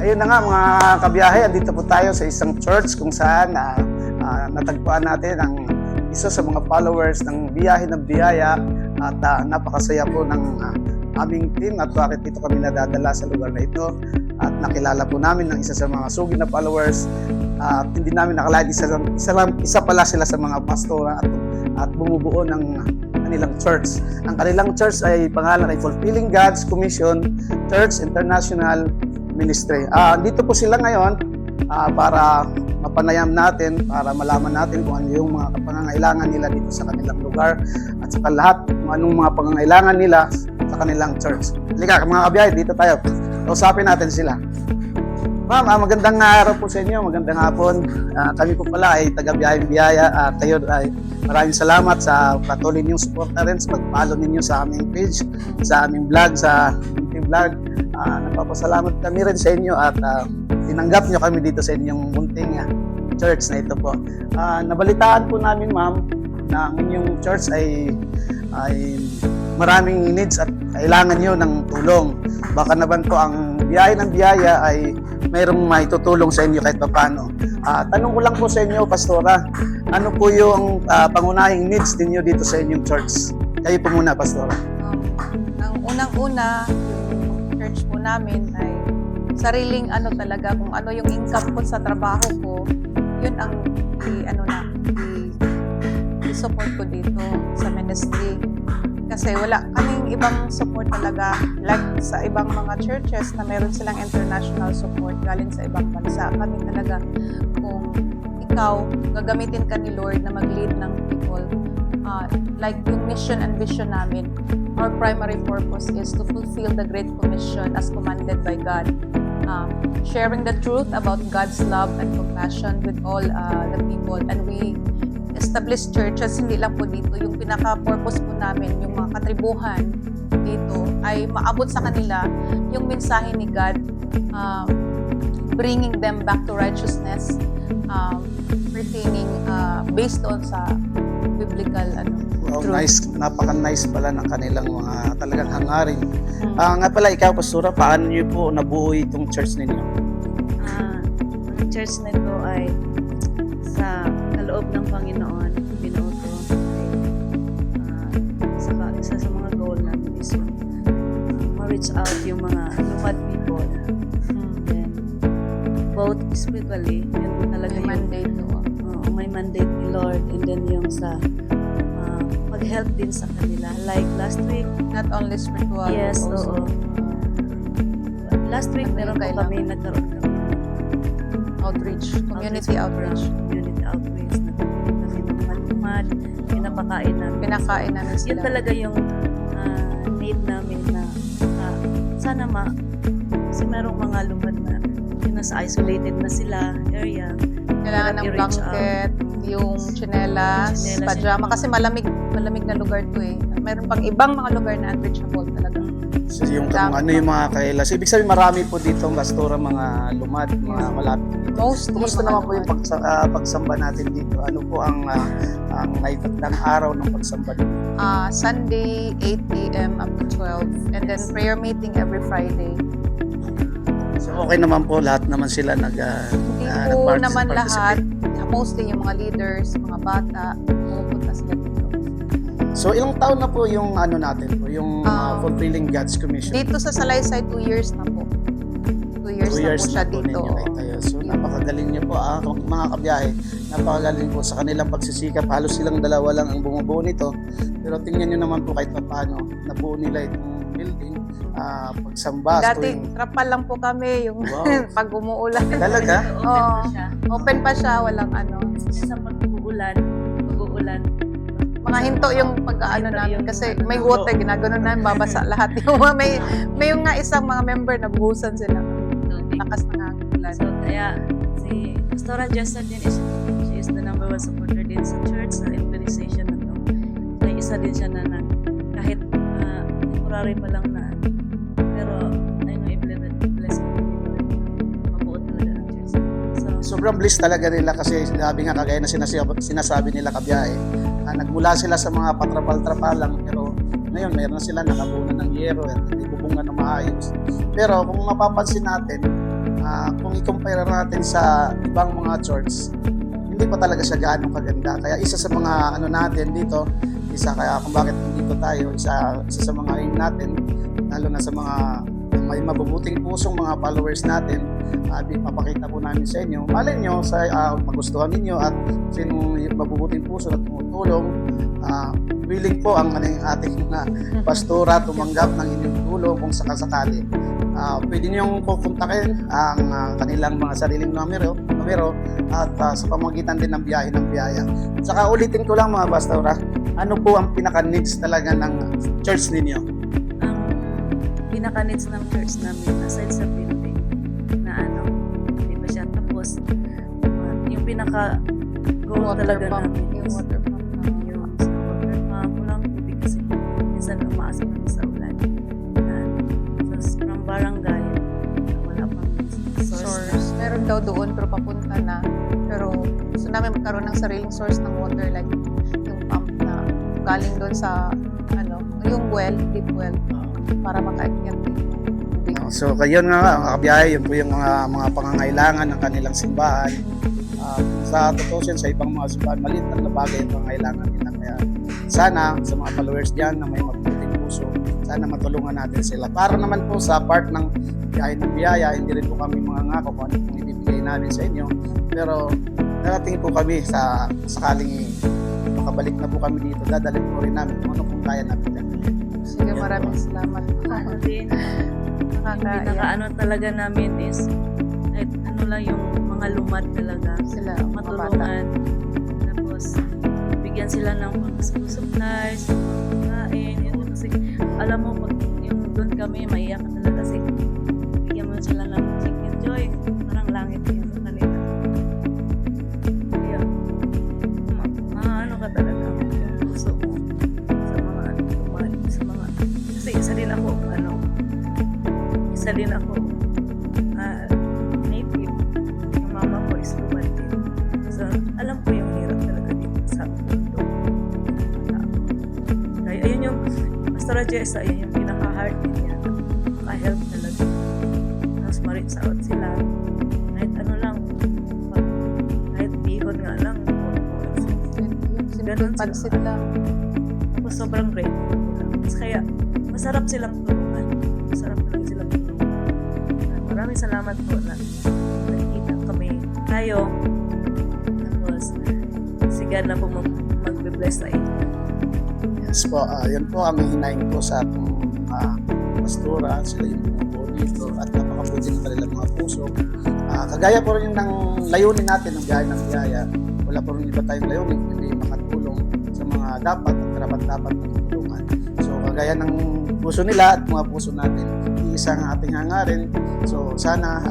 Ayun na nga mga kabiyahe, andito po tayo sa isang church kung saan natagpuan natin ang isa sa mga followers ng Biyahe ng Biyaya at napakasaya po ng aming team at bakit dito kami nadadala sa lugar na ito at nakilala po namin ng isa sa mga sugi na followers at hindi namin nakalain isa pala sila sa mga pastora at bumubuo ng kanilang church. Ang kanilang church ay pangalan ay Fulfilling God's Commission Church International Ministry. Dito po sila ngayon para mapanayam natin, para malaman natin kung ano yung mga pangangailangan nila dito sa kanilang lugar at saka lahat kung anong mga pangangailangan nila sa kanilang church. Halika mga kabiyahe, dito tayo. Kausapin natin sila. Ma'am, magandang araw po sa inyo, magandang hapon. Kami po pala ay taga-Biyaheng Biyaya. Kayo ay maraming salamat sa patuloy niyong suporta rin sa pag-follow ninyo sa aming page, sa aming vlog, sa munting vlog. Nagpapasalamat kami rin sa inyo at tinanggap nyo kami dito sa inyong munting church na ito po. Nabalitaan po namin ma'am na ang inyong church ay maraming needs at kailangan nyo ng tulong. Baka naman po ang Biyahe ng Biyaya ay mayroong maitutulong sa inyo kahit paano. Tanong ko lang po sa inyo, Pastora, ano po yung pangunahing needs ninyo dito sa inyong church? Kayo po muna, Pastora. Ang unang-una, yung church po namin ay sariling talaga, kung ano yung income ko sa trabaho ko, yun ang i-support ko dito sa ministry. Kasi wala kaming ibang support talaga like sa ibang mga churches na meron silang international support galing sa ibang bansa. Kami talaga, kung ikaw, gagamitin ka ni Lord na mag-lead ng people, like yung mission and vision namin, our primary purpose is to fulfill the Great Commission as commanded by God. Sharing the truth about God's love and compassion with all the people. And we establish churches, hindi lang po dito. Yung pinaka-purpose po namin, yung mga katribuhan dito, ay maabot sa kanila yung mensahe ni God, bringing them back to righteousness, pertaining based on sa biblical Wow, truth. nice. Napaka-nice pala ng kanilang mga talagang hangarin. Nga pala, ikaw, Pastora, paano niyo po nabuo itong church ninyo? Ang church na ito ay sa kaloob ng Panginoon, binuo ito. Isa sa mga goal namin is ma-reach out yung mga lumad people. Then, both spiritually, yun talaga May mandate doon. may mandate ni Lord, and then yung sa pag-help din sa kanila. Like last week, Not only spiritual, yes, but also oo. Last week, Ano meron yung po kami, nagkaroon kami outreach, community outreach. Community outreach. Nagkaroon kami ng lumad, pinapakain namin. Pinakain namin sila. Yun talaga yung need namin na sana kasi merong mga lumad na yun, nasa isolated na sila area. Kailangan ng i-reach blanket, yung tsinelas, Tsinelas, pajama. yung Kasi malamig na lugar to eh. Meron pang ibang mga lugar na unreachable talaga. So, yung kung ano yung mga kailas. Ibig sabihin, marami po dito, Pastora, mga lumad, mga malapit dito. Mostly Kumusta mga naman po yung lumad. pagsamba natin dito? Ano po ang naitagdang araw ng pagsamba dito? Sunday, 8 a.m. up to 12. And then prayer meeting every Friday. So, okay naman po, lahat naman sila Hindi po naman lahat. Mostly yung mga leaders, mga bata, pumupunta sila dito. So, ilang taon na po yung natin po, yung Fulfilling God's Commission? Dito sa Salaysay, 2 years na po. 2 years, 2 years na na po po siya dito. ninyo kayo. So, napakagaling niyo po mga kabiyahe. Napakagaling po sa kanilang pagsisikap. Halos silang dalawa lang ang bumubuo nito. Pero tingnan niyo naman po kahit paano, nabuo nila itong building, pagsamba. Dati, trapal lang po kami yung Wow. pag umuulan. Talaga? Open pa siya. Open pa siya, walang Sa pag-uulan, mga hinto yung pag-aano Hinto namin yung kasi ano, may water, ginagano namin, babasa lahat. Yung may yung nga isang mga member na buhusan sila. Lakas ng hangin. So, kaya si Pastora Jessie din she is the number 1 supporter din sa church, sa organization na to. So, isa din siya na kahit temporary pa lang na pero I know i-bless ko ni Lord. Mabuo talaga ang church. So, Sobrang bliss talaga nila kasi sabi nga kagaya na sinasabi nila kabiyahe. Nagmula sila sa mga patrapal-trapal lang pero ngayon mayroon na sila nakabuo na ng yero at ibubungan ng maayos. Pero kung mapapansin natin, kung i-compare natin sa ibang mga church, hindi pa talaga siya gaano kaganda. Kaya isa sa mga ano natin dito, kaya kung bakit dito tayo, isa sa mga aim natin, lalo na sa mga may mabubuting pusong mga followers natin, ipapakita po namin sa inyo. Malay nyo, magustuhan ninyo at sinong mabubuting puso na tumutulong, willing po ang ating pastora tumanggap ng inyong tulong kung sakasakali. Pwede niyong pupuntakin ang kanilang mga sariling numero at sa pamamagitan din ng biyahe ng biyaya. Saka ulitin ko lang mga pastora, ano po ang pinaka-needs talaga ng church ninyo? Ang pinaka-needs ng church namin, aside sa building, na hindi pa siya tapos, yung pinaka-goal Water talaga pump, namin yung is water pump. yung sa water pump, walang tubig kasi minsan umaas kami sa ulan. So, from barangay, wala pang source. Meron daw doon pero papunta na. Pero gusto namin magkaroon ng sariling source ng water, like yung pump na galing doon sa yung deep well, para makaakyat din yung tubig. So kayon nga mga kabiyahe, yun po yung mga pangangailangan ng kanilang simbahan. Sa tutusin sa ibang mga simbahan, maliit lang na bagay yung pangangailangan nila. Kaya sana sa mga followers dyan na may mabuting puso, sana matulungan natin sila. Para naman po sa part ng biyahe ng biyaya, hindi rin po kami mga ngako kung ano pong ibibigay namin sa inyo. Pero narating po kami sa sakaling makabalik na po kami dito, dadalhin po rin namin kung ano pong kaya natin. Sige, maraming salamat. Din, pinaka talaga namin is kahit lang yung mga lumad talaga Sila, mga bata. matulungan, tapos bigyan sila ng school supplies, pagkain, yun kasi alam mo pag yung doon kami maiyak ka talaga kasi bigyan mo sila ng chicken joy, parang langit yun sa kanila. Kaya maano ka talaga yung puso mo sa mga sa mga kasi isa din ako native, yung mama ko is lumad din, so alam ko yung hirap talaga dito sa mundo. Kaya ayun yung Pastora Jessa, ayun yung pinaka-heart niya, maka-help talaga, tapos ma-reach out sila kahit lang, kahit bihon nga lang, Simple pansit lang. tapos sobrang grateful nila. Kaya masarap silang tulungan. Maraming salamat po na nakikita kami tayo. Tapos si God na po magbe-bless sa inyo. Yes po, yan po ang hinahin ko sa ating pastora, sila yung mga dito at napakabuti ng kanilang mga puso. Kagaya po rin ng layunin natin ng biyahe ng biyaya, wala po rin iba tayong layunin kundi makatulong sa mga dapat at karapat-dapat na tutulungan. So kagaya ng puso nila at mga puso natin, iisa ang ating hangarin. So sana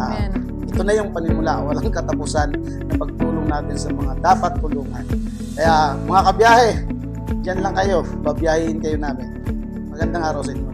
ito na yung panimula, walang katapusan na pagtulong natin sa mga dapat tulungan. Kaya mga kabiyahe, dyan lang kayo, babiyahin kayo namin. Magandang araw sa inyo.